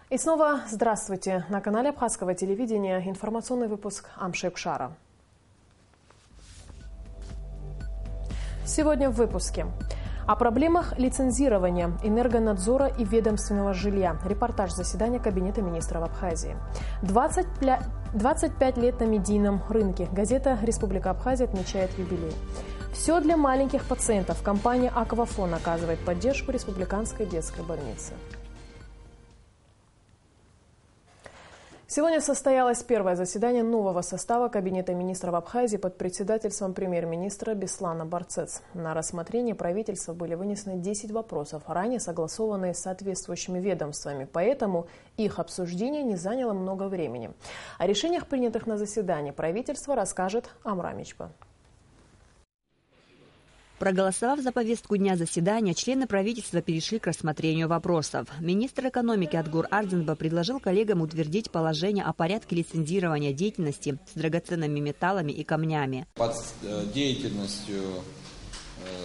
И снова здравствуйте. На канале Абхазского телевидения информационный выпуск Амшекшара. Сегодня в выпуске. О проблемах лицензирования, энергонадзора и ведомственного жилья. Репортаж заседания Кабинета министров Абхазии. 25 лет на медийном рынке. Газета «Республика Абхазия» отмечает юбилей. Все для маленьких пациентов. Компания «Аквафон» оказывает поддержку республиканской детской больницы. Сегодня состоялось первое заседание нового состава Кабинета министров Абхазии под председательством премьер-министра Беслана Барцец. На рассмотрение правительства были вынесены 10 вопросов, ранее согласованные с соответствующими ведомствами, поэтому их обсуждение не заняло много времени. О решениях, принятых на заседании, правительство расскажет Амрам Ичба. Проголосовав за повестку дня заседания, члены правительства перешли к рассмотрению вопросов. Министр экономики Атгур Ардзинба предложил коллегам утвердить положение о порядке лицензирования деятельности с драгоценными металлами и камнями. Под деятельностью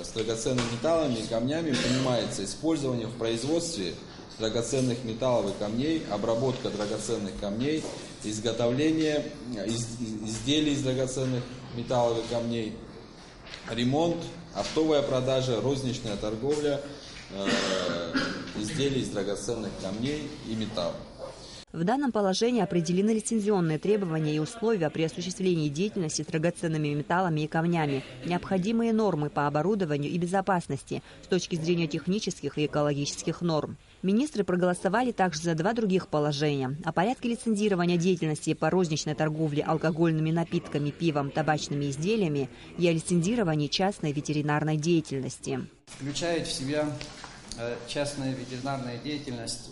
с драгоценными металлами и камнями понимается использование в производстве драгоценных металлов и камней, обработка драгоценных камней, изготовление изделий из драгоценных металлов и камней, ремонт, оптовая продажа, розничная торговля изделий из драгоценных камней и металлов. В данном положении определены лицензионные требования и условия при осуществлении деятельности с драгоценными металлами и камнями, необходимые нормы по оборудованию и безопасности с точки зрения технических и экологических норм. Министры проголосовали также за два других положения – о порядке лицензирования деятельности по розничной торговле алкогольными напитками, пивом, табачными изделиями и о лицензировании частной ветеринарной деятельности. Включает в себя частная ветеринарная деятельность.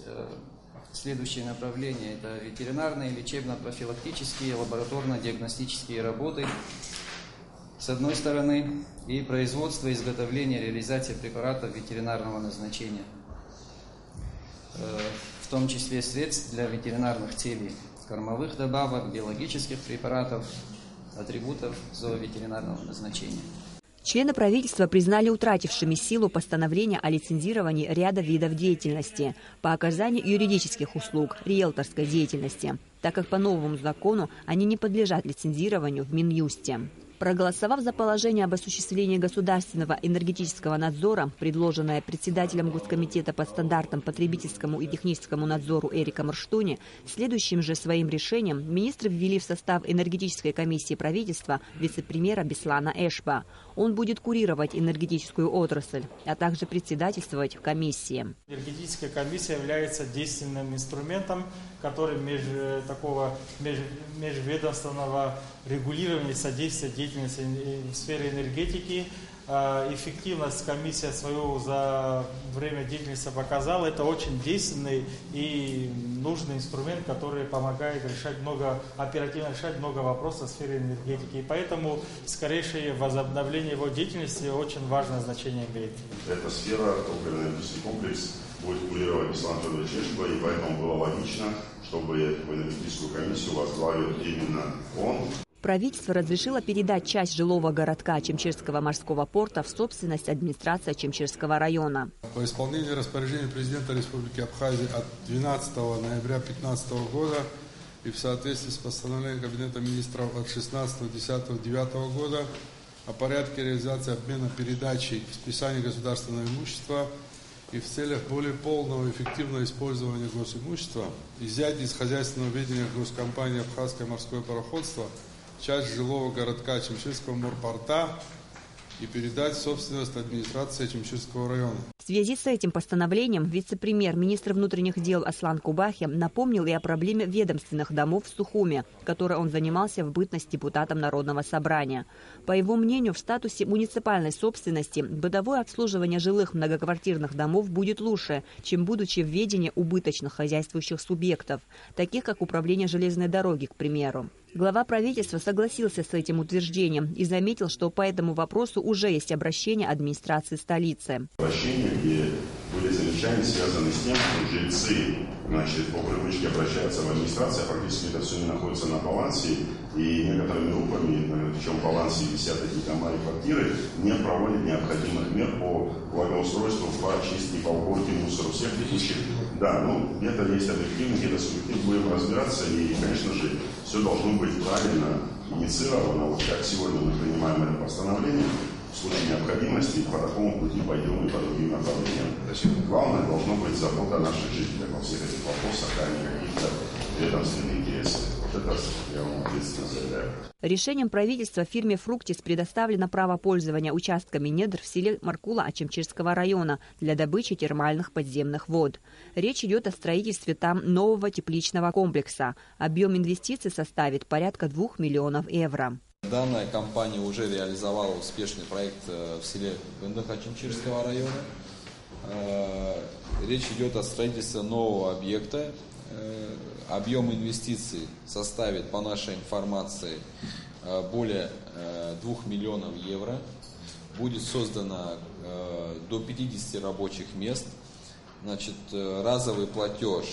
Следующие направления – это ветеринарные, лечебно-профилактические, лабораторно-диагностические работы, с одной стороны, и производство, изготовление, реализация препаратов ветеринарного назначения, в том числе средств для ветеринарных целей, кормовых добавок, биологических препаратов, атрибутов зооветеринарного назначения. Члены правительства признали утратившими силу постановления о лицензировании ряда видов деятельности по оказанию юридических услуг, риэлторской деятельности, так как по новому закону они не подлежат лицензированию в Минюсте. Проголосовав за положение об осуществлении государственного энергетического надзора, предложенное председателем Госкомитета по стандартам потребительскому и техническому надзору Эриком Рштуни, следующим же своим решением министры ввели в состав энергетической комиссии правительства вице-премьера Беслана Эшба. Он будет курировать энергетическую отрасль, а также председательствовать в комиссии. Энергетическая комиссия является действенным инструментом, который межведомственного регулирования и содействия деятельности в сфере энергетики. Эффективность комиссия свою за время деятельности показала. Это очень действенный и нужный инструмент, который помогает оперативно решать много вопросов в сфере энергетики. И поэтому скорейшее возобновление его деятельности очень важное значение имеет. Эта сфера, топливно-энергетический комплекс, будет курировать Беслан Федорович Эшба, и поэтому было логично, чтобы в энергетическую комиссию возглавил именно он. Правительство разрешило передать часть жилого городка Чемчирского морского порта в собственность администрации Чемчирского района. По исполнению распоряжения президента Республики Абхазия от 12 ноября 2015 года и в соответствии с постановлением Кабинета министров от 16.10.2009 года о порядке реализации обмена передачи в списание государственного имущества и в целях более полного и эффективного использования госимущества изъять из хозяйственного ведения госкомпании «Абхазское морское пароходство» часть жилого городка Чемчирского морпорта и передать в собственность администрации Чемчирского района. В связи с этим постановлением вице-премьер, министр внутренних дел Аслан Кубахи напомнил и о проблеме ведомственных домов в Сухуме, которой он занимался в бытность депутатом Народного собрания. По его мнению, в статусе муниципальной собственности бытовое обслуживание жилых многоквартирных домов будет лучше, чем будучи в ведении убыточных хозяйствующих субъектов, таких как управление железной дороги, к примеру. Глава правительства согласился с этим утверждением и заметил, что по этому вопросу уже есть обращение администрации столицы. Обращение, где были замечания, связанные с тем, что жильцы, по привычке обращаются в администрацию, а практически это все не находится на балансе, и некоторыми группами, причем в балансе висят эти дома и квартиры, не проводят необходимых мер по благоустройству, по очистке, по уборке мусора, всех текущих Да, где-то есть объективно, где-то субъективно, будем разбираться, и, конечно же, все должно быть правильно инициировано. Вот как сегодня мы принимаем это постановление, в случае необходимости, по такому пути пойдем и по другим направлениям. То есть главное должно быть забота наших жителей во всех этих вопросах, а не каких-то ведомственных интересов. Вот это я вам ответственно заявляю. Решением правительства фирме «Фруктис» предоставлено право пользования участками недр в селе Маркула Ачимчирского района для добычи термальных подземных вод. Речь идет о строительстве там нового тепличного комплекса. Объем инвестиций составит порядка 2 миллионов евро. Данная компания уже реализовала успешный проект в селе Гындых Ачимчирского района. Речь идет о строительстве нового объекта. Объем инвестиций составит, по нашей информации, более 2 миллионов евро. Будет создано до 50 рабочих мест. Значит, разовый платеж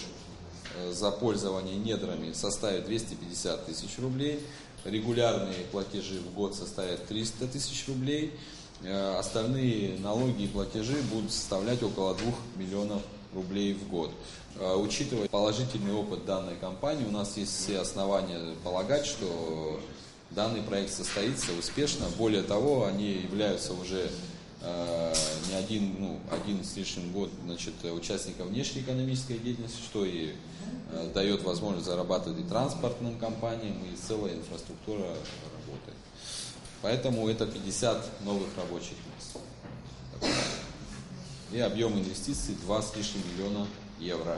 за пользование недрами составит 250 тысяч рублей. Регулярные платежи в год составят 300 тысяч рублей. Остальные налоги и платежи будут составлять около 2 миллионов рублей в год. Учитывая положительный опыт данной компании, у нас есть все основания полагать, что данный проект состоится успешно. Более того, они являются уже не один с лишним год, участником внешнеэкономической деятельности, что и дает возможность зарабатывать и транспортным компаниям, и целая инфраструктура работает. Поэтому это 50 новых рабочих мест. И объем инвестиций 2 с лишним миллиона евро.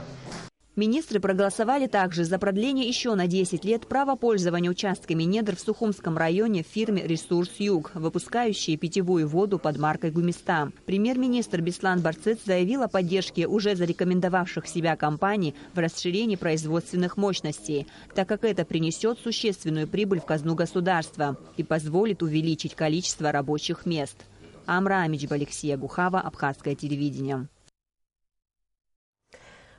Министры проголосовали также за продление еще на 10 лет права пользования участками недр в Сухумском районе в фирме «Ресурс Юг», выпускающей питьевую воду под маркой «Гумиста». Премьер-министр Беслан Барцец заявил о поддержке уже зарекомендовавших себя компаний в расширении производственных мощностей, так как это принесет существенную прибыль в казну государства и позволит увеличить количество рабочих мест. Амра Амичба, Алексея Гухава, Абхазское телевидение.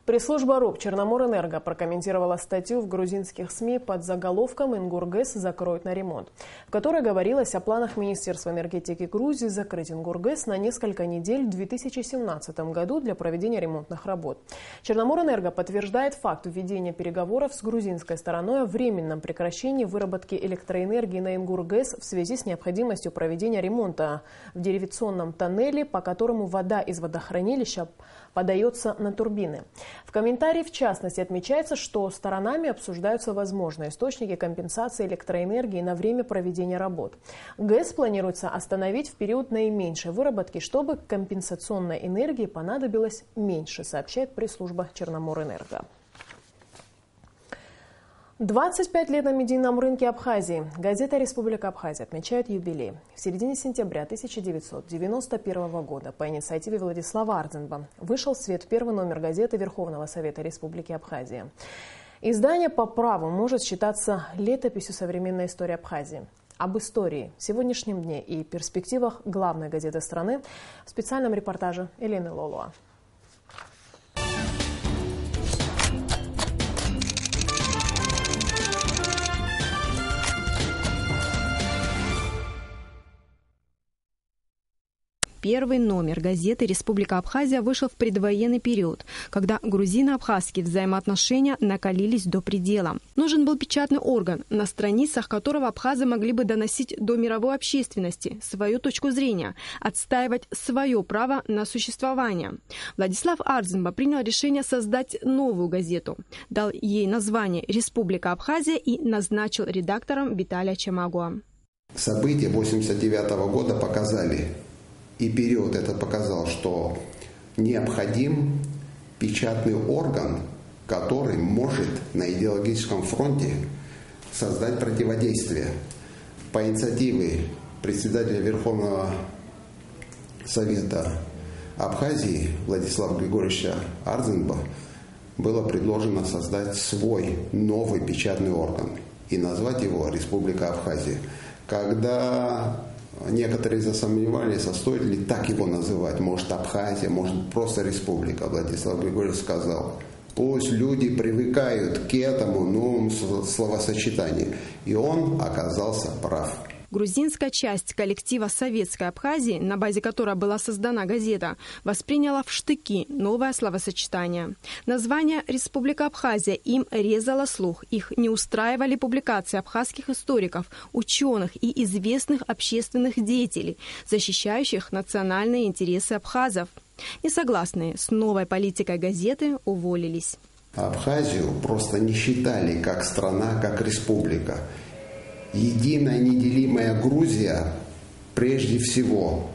Пресс-служба РУП «Черноморэнерго» прокомментировала статью в грузинских СМИ под заголовком «Ингургэс закроют на ремонт», в которой говорилось о планах Министерства энергетики Грузии закрыть Ингургэс на несколько недель в 2017 году для проведения ремонтных работ. «Черноморэнерго» подтверждает факт введения переговоров с грузинской стороной о временном прекращении выработки электроэнергии на Ингургэс в связи с необходимостью проведения ремонта в деривационном тоннеле, по которому вода из водохранилища подается на турбины. В комментарии, в частности, отмечается, что сторонами обсуждаются возможные источники компенсации электроэнергии на время проведения работ. ГЭС планируется остановить в период наименьшей выработки, чтобы компенсационной энергии понадобилось меньше, сообщает пресс-служба «Черноморэнерго». 25 лет на медийном рынке Абхазии. Газета «Республика Абхазия» отмечает юбилей. В середине сентября 1991 года по инициативе Владислава Ардзенба вышел в свет первый номер газеты Верховного Совета Республики Абхазия. Издание по праву может считаться летописью современной истории Абхазии. Об истории, сегодняшнем дне и перспективах главной газеты страны в специальном репортаже Елены Лолуа. Первый номер газеты «Республика Абхазия» вышел в предвоенный период, когда грузино-абхазские взаимоотношения накалились до предела. Нужен был печатный орган, на страницах которого абхазы могли бы доносить до мировой общественности свою точку зрения, отстаивать свое право на существование. Владислав Ардзенба принял решение создать новую газету, дал ей название «Республика Абхазия» и назначил редактором Виталия Чамагуа. События 1989 года показали, и период этот показал, что необходим печатный орган, который может на идеологическом фронте создать противодействие. По инициативе председателя Верховного Совета Абхазии Владислава Григорьевича Ардзенба было предложено создать свой новый печатный орган и назвать его «Республика Абхазия». Когда некоторые засомневались, а стоит ли так его называть, может Абхазия, может просто республика, Владислав Григорьевич сказал, пусть люди привыкают к этому новому словосочетанию. И он оказался прав. Грузинская часть коллектива Советской Абхазии, на базе которой была создана газета, восприняла в штыки новое словосочетание. Название «Республика Абхазия» им резало слух. Их не устраивали публикации абхазских историков, ученых и известных общественных деятелей, защищающих национальные интересы абхазов. Несогласные с новой политикой газеты уволились. Абхазию просто не считали как страна, как республика. Единая неделимая Грузия прежде всего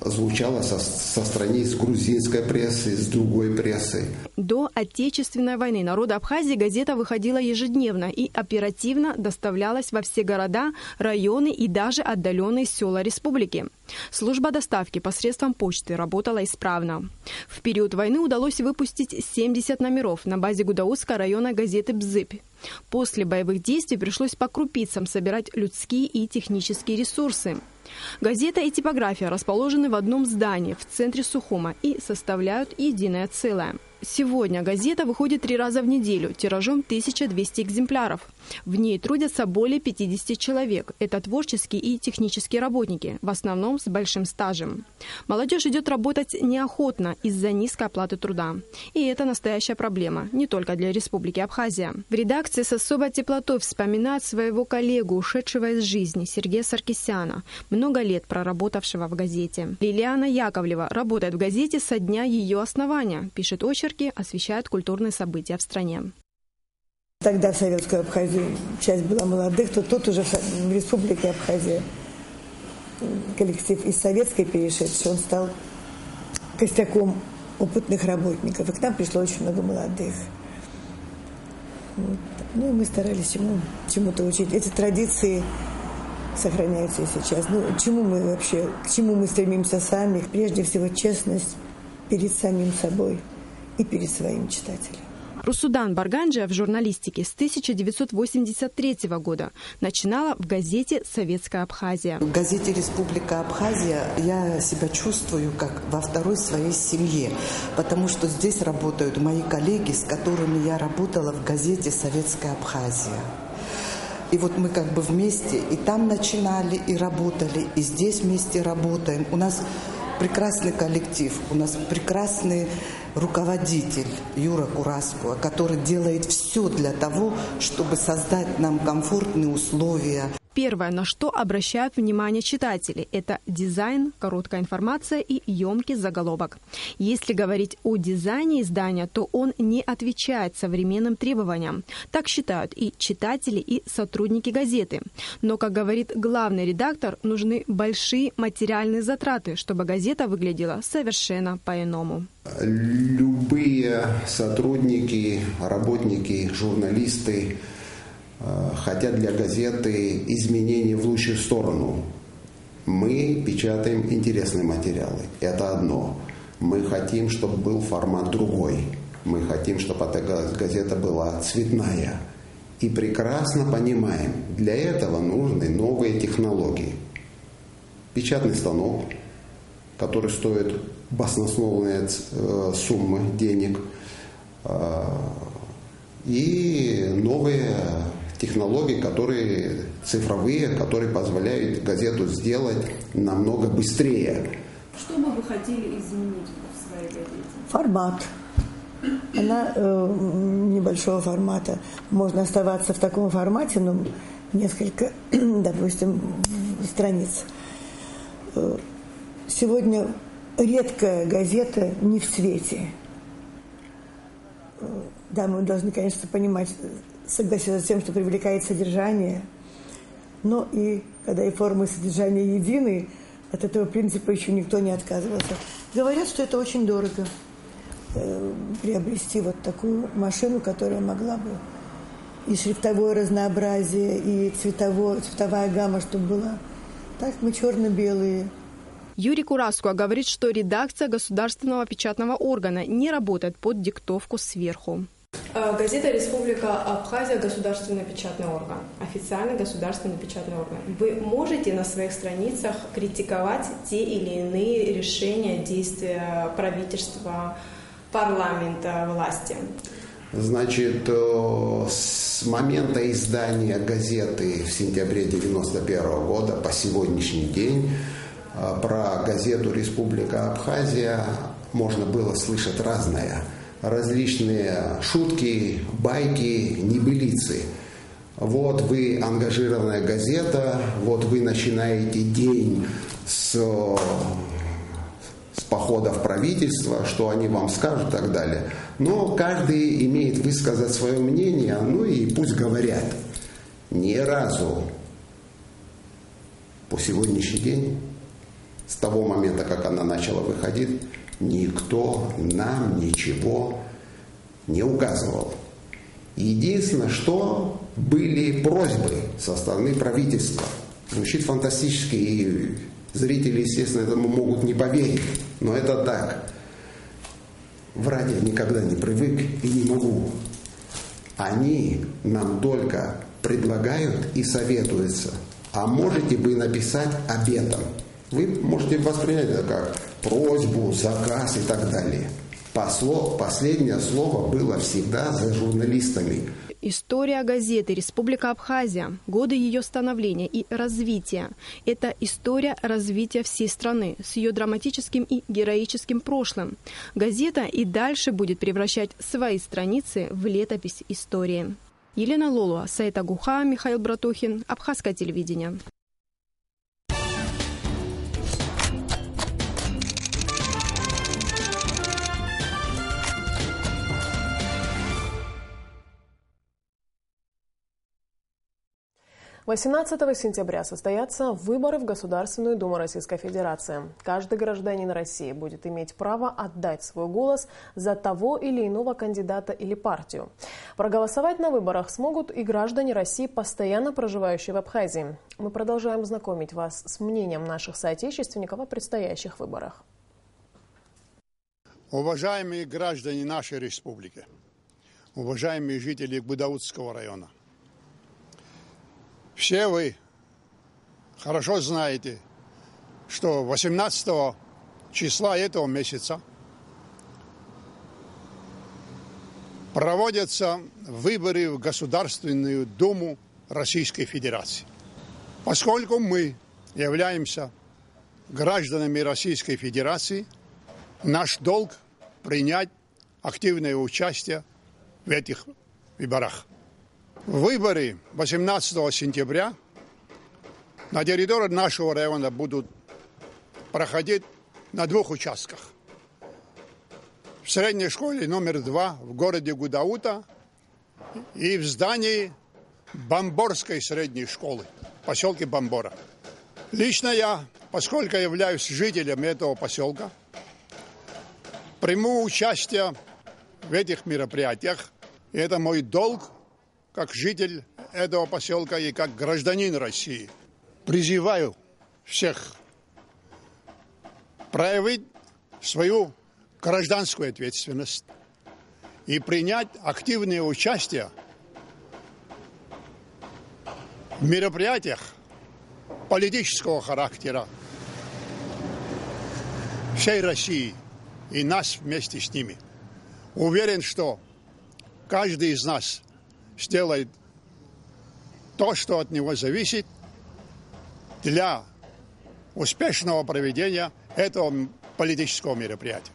звучала со страниц грузинской прессы, с другой прессы. До Отечественной войны народу Абхазии газета выходила ежедневно и оперативно доставлялась во все города, районы и даже отдаленные села республики. Служба доставки посредством почты работала исправно. В период войны удалось выпустить 70 номеров на базе Гудаутского района газеты «Бзыпь». После боевых действий пришлось по крупицам собирать людские и технические ресурсы. Газета и типография расположены в одном здании в центре Сухума и составляют единое целое. Сегодня газета выходит 3 раза в неделю, тиражом 1200 экземпляров. В ней трудятся более 50 человек. Это творческие и технические работники, в основном с большим стажем. Молодежь идет работать неохотно из-за низкой оплаты труда. И это настоящая проблема, не только для Республики Абхазия. В редакции с особой теплотой вспоминают своего коллегу, ушедшего из жизни, Сергея Саркисяна, много лет проработавшего в газете. Лилиана Яковлева работает в газете со дня ее основания, пишет очерки, освещает культурные события в стране. Тогда в Советскую Абхазию часть была молодых, то тут уже в Республике Абхазия коллектив из советской перешедший, он стал костяком опытных работников. И к нам пришло очень много молодых. Вот. Ну и мы старались чему-то учить. Эти традиции сохраняются и сейчас. Ну, к чему мы стремимся сами? Прежде всего, честность перед самим собой и перед своим читателем. Русудан Барганджия в журналистике с 1983 года начинала в газете «Советская Абхазия». В газете «Республика Абхазия» я себя чувствую как во второй своей семье, потому что здесь работают мои коллеги, с которыми я работала в газете «Советская Абхазия». И вот мы как бы вместе и там начинали, и работали, и здесь вместе работаем. У нас прекрасный коллектив, у нас прекрасный руководитель Юра Кураско, который делает все для того, чтобы создать нам комфортные условия. Первое, на что обращают внимание читатели, это дизайн, короткая информация и емкий заголовок. Если говорить о дизайне издания, то он не отвечает современным требованиям. Так считают и читатели, и сотрудники газеты. Но, как говорит главный редактор, нужны большие материальные затраты, чтобы газета выглядела совершенно по-иному. Любые сотрудники, работники, журналисты хотят для газеты изменений в лучшую сторону. Мы печатаем интересные материалы. Это одно. Мы хотим, чтобы был формат другой. Мы хотим, чтобы эта газета была цветная. И прекрасно понимаем, для этого нужны новые технологии. Печатный станок, который стоит баснословные суммы денег, и новые технологии, цифровые, которые позволяют газету сделать намного быстрее. Что бы вы хотели изменить в своей газете? Формат. Она небольшого формата. Можно оставаться в таком формате, но несколько, допустим, страниц. Сегодня редкая газета не в цвете. Да, мы должны, конечно, понимать, согласиться с тем, что привлекает содержание, но и когда и форма, и содержание едины, от этого принципа еще никто не отказывался. Говорят, что это очень дорого приобрести вот такую машину, которая могла бы и шрифтовое разнообразие, и цветовая гамма, чтобы была. Так мы черно-белые. Юрий Кураско говорит, что редакция государственного печатного органа не работает под диктовку сверху. Газета «Республика Абхазия» – государственный печатный орган, официальный государственный печатный орган. Вы можете на своих страницах критиковать те или иные решения, действия правительства, парламента, власти? Значит, с момента издания газеты в сентябре 1991 года по сегодняшний день про газету «Республика Абхазия» можно было слышать разное. Различные шутки, байки, небылицы. Вот вы ангажированная газета, вот вы начинаете день с похода в правительство, что они вам скажут и так далее. Но каждый имеет высказать свое мнение, ну и пусть говорят. Ни разу по сегодняшний день, с того момента, как она начала выходить, никто нам ничего не указывал. Единственное, что были просьбы со стороны правительства. Звучит фантастически, и зрители, естественно, этому могут не поверить. Но это так. Врать я никогда не привык и не могу. Они нам только предлагают и советуются. А можете вы написать об этом? Вы можете воспринять это как просьбу, заказ и так далее. Последнее слово было всегда за журналистами. История газеты «Республика Абхазия», годы ее становления и развития – это история развития всей страны с ее драматическим и героическим прошлым. Газета и дальше будет превращать свои страницы в летопись истории. Елена Лолуа, Саид Агуха, Михаил Братухин, Абхазское телевидение. — 18 сентября состоятся выборы в Государственную Думу Российской Федерации. Каждый гражданин России будет иметь право отдать свой голос за того или иного кандидата или партию. Проголосовать на выборах смогут и граждане России, постоянно проживающие в Абхазии. Мы продолжаем знакомить вас с мнением наших соотечественников о предстоящих выборах. Уважаемые граждане нашей республики, уважаемые жители Гудаутского района, все вы хорошо знаете, что 18 числа этого месяца проводятся выборы в Государственную Думу Российской Федерации. Поскольку мы являемся гражданами Российской Федерации, наш долг принять активное участие в этих выборах. Выборы 18 сентября на территории нашего района будут проходить на двух участках. В средней школе номер 2 в городе Гудаута и в здании Бамборской средней школы в поселке Бамбора. Лично я, поскольку являюсь жителем этого поселка, приму участие в этих мероприятиях. И это мой долг как житель этого поселка и как гражданин России. Призываю всех проявить свою гражданскую ответственность и принять активное участие в мероприятиях политического характера всей России и нас вместе с ними. Уверен, что каждый из нас сделает то, что от него зависит, для успешного проведения этого политического мероприятия.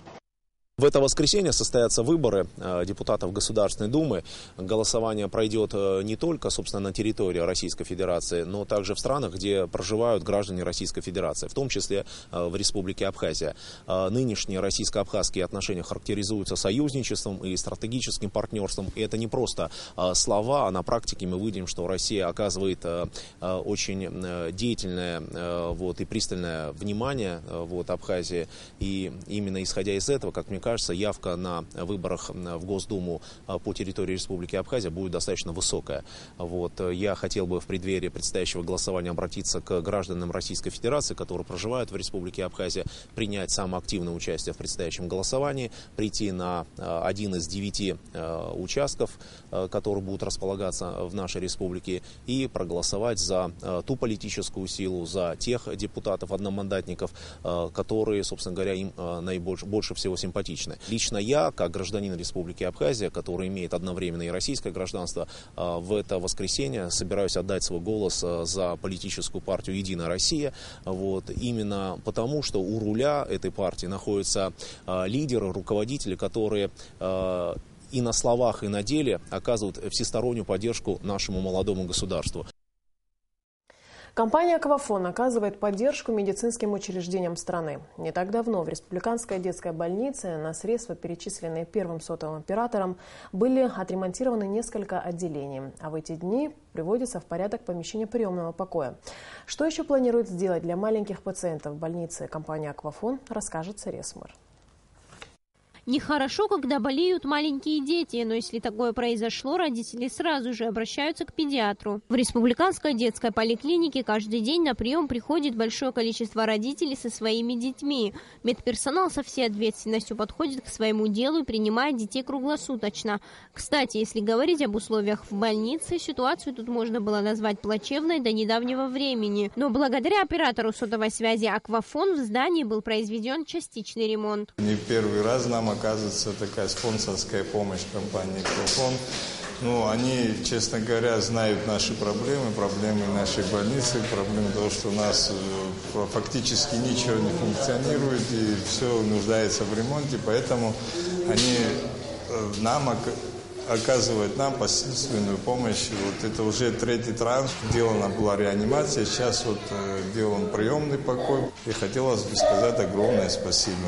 В это воскресенье состоятся выборы депутатов Государственной Думы. Голосование пройдет не только, собственно, на территории Российской Федерации, но также в странах, где проживают граждане Российской Федерации, в том числе в Республике Абхазия. Нынешние российско-абхазские отношения характеризуются союзничеством и стратегическим партнерством. И это не просто слова, а на практике мы видим, что Россия оказывает очень деятельное и пристальное внимание Абхазии. И именно исходя из этого, как мне кажется, явка на выборах в Госдуму по территории Республики Абхазия будет достаточно высокая. Я хотел бы в преддверии предстоящего голосования обратиться к гражданам Российской Федерации, которые проживают в Республике Абхазия, принять самое активное участие в предстоящем голосовании, прийти на один из 9 участков, которые будут располагаться в нашей республике, и проголосовать за ту политическую силу, за тех депутатов-одномандатников, которые, собственно говоря, им больше всего симпатичны. недостаточны. Лично я, как гражданин Республики Абхазия, который имеет одновременно и российское гражданство, в это воскресенье собираюсь отдать свой голос за политическую партию «Единая Россия». Именно потому, что у руля этой партии находятся лидеры, руководители, которые и на словах, и на деле оказывают всестороннюю поддержку нашему молодому государству. Компания «Аквафон» оказывает поддержку медицинским учреждениям страны. Не так давно в Республиканской детской больнице на средства, перечисленные первым сотовым оператором, были отремонтированы несколько отделений. А в эти дни приводится в порядок помещение приемного покоя. Что еще планирует сделать для маленьких пациентов в больнице компания «Аквафон», расскажет Сария Смыр. Нехорошо, когда болеют маленькие дети, но если такое произошло, родители сразу же обращаются к педиатру. В Республиканской детской поликлинике каждый день на прием приходит большое количество родителей со своими детьми. Медперсонал со всей ответственностью подходит к своему делу и принимает детей круглосуточно. Кстати, если говорить об условиях в больнице, ситуацию тут можно было назвать плачевной до недавнего времени. Но благодаря оператору сотовой связи «Аквафон» в здании был произведен частичный ремонт. Не первый раз нам оказывается такая спонсорская помощь компании «Аквафон». Они, честно говоря, знают наши проблемы нашей больницы, проблемы того, что у нас фактически ничего не функционирует и все нуждается в ремонте, поэтому они оказывают нам посильственную помощь. Это уже 3-й транш. Сделана была реанимация, сейчас делан приемный покой. И хотелось бы сказать огромное спасибо.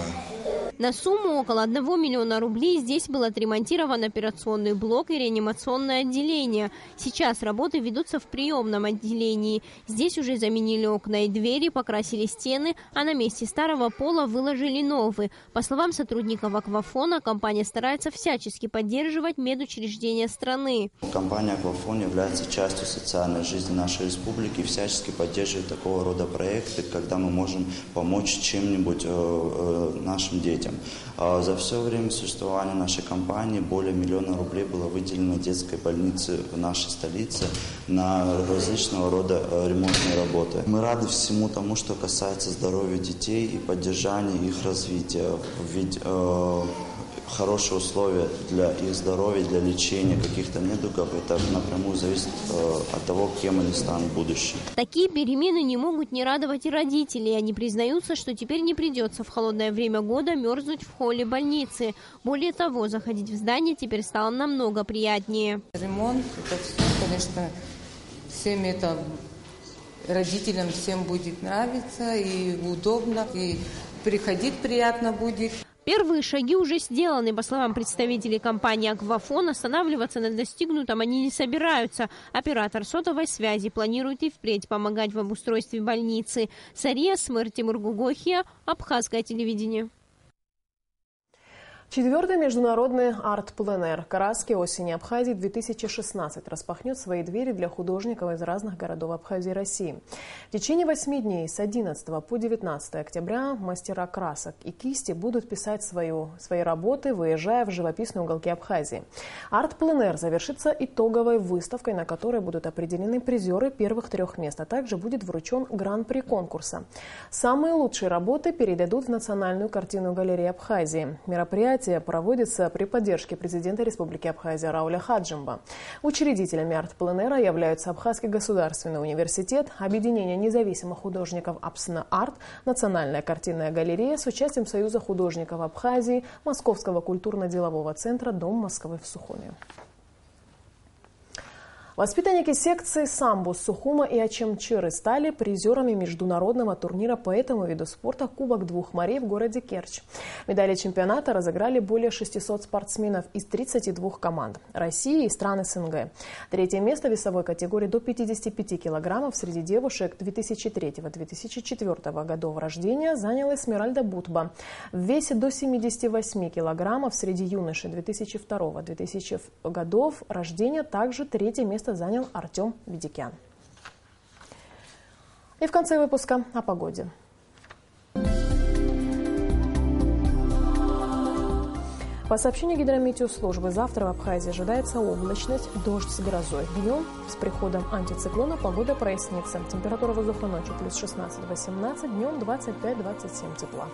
На сумму около 1 миллиона рублей здесь был отремонтирован операционный блок и реанимационное отделение. Сейчас работы ведутся в приемном отделении. Здесь уже заменили окна и двери, покрасили стены, а на месте старого пола выложили новый. По словам сотрудников «Аквафона», компания старается всячески поддерживать медучреждения страны. Компания «Аквафон» является частью социальной жизни нашей республики и всячески поддерживает такого рода проекты, когда мы можем помочь чем-нибудь нашим детям. За все время существования нашей компании более 1 миллиона рублей было выделено детской больнице в нашей столице на различного рода ремонтные работы. Мы рады всему тому, что касается здоровья детей и поддержания их развития. Ведь хорошие условия для их здоровья, для лечения каких-то недугов, это напрямую зависит от того, кем они станут в будущем. Такие перемены не могут не радовать и родителей. Они признаются, что теперь не придется в холодное время года мерзнуть в холле больницы. Более того, заходить в здание теперь стало намного приятнее. Ремонт, это все, конечно, всем это родителям всем будет нравиться и удобно, и приходить приятно будет. Первые шаги уже сделаны. По словам представителей компании «Аквафон», останавливаться на достигнутом они не собираются. Оператор сотовой связи планирует и впредь помогать в обустройстве больницы. Сария Смыр, Тимур Гугохия, Абхазское телевидение. 4-й международный арт-пленэр «Краски осени Абхазии-2016» распахнет свои двери для художников из разных городов Абхазии и России. В течение 8 дней с 11 по 19 октября мастера красок и кисти будут писать свои работы, выезжая в живописные уголки Абхазии. Арт-пленэр завершится итоговой выставкой, на которой будут определены призеры первых 3 мест, а также будет вручен гран-при конкурса. Самые лучшие работы передадут в Национальную картинную галерею Абхазии. Мероприятие проводится при поддержке президента Республики Абхазия Рауля Хаджимба. Учредителями арт-пленэра являются Абхазский государственный университет, Объединение независимых художников Апсна Арт, Национальная картинная галерея с участием Союза художников Абхазии, Московского культурно-делового центра «Дом Москвы» в Сухуме. Воспитанники секции самбо Сухума и Ачамчыры стали призерами международного турнира по этому виду спорта «Кубок двух морей» в городе Керчь. Медали чемпионата разыграли более 600 спортсменов из 32 команд России и стран СНГ. 3-е место в весовой категории до 55 килограммов среди девушек 2003-2004 годов рождения заняла Эсмеральда Бутба. В весе до 78 килограммов среди юношей 2002-2000 годов рождения также 3-е место занял Артем Ведикян. И в конце выпуска о погоде. По сообщению гидрометеослужбы, завтра в Абхазии ожидается облачность, дождь с грозой. Днем с приходом антициклона погода прояснится. Температура воздуха ночью плюс 16-18, днем 25-27 тепла.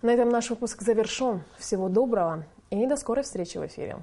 На этом наш выпуск завершен. Всего доброго и до скорой встречи в эфире.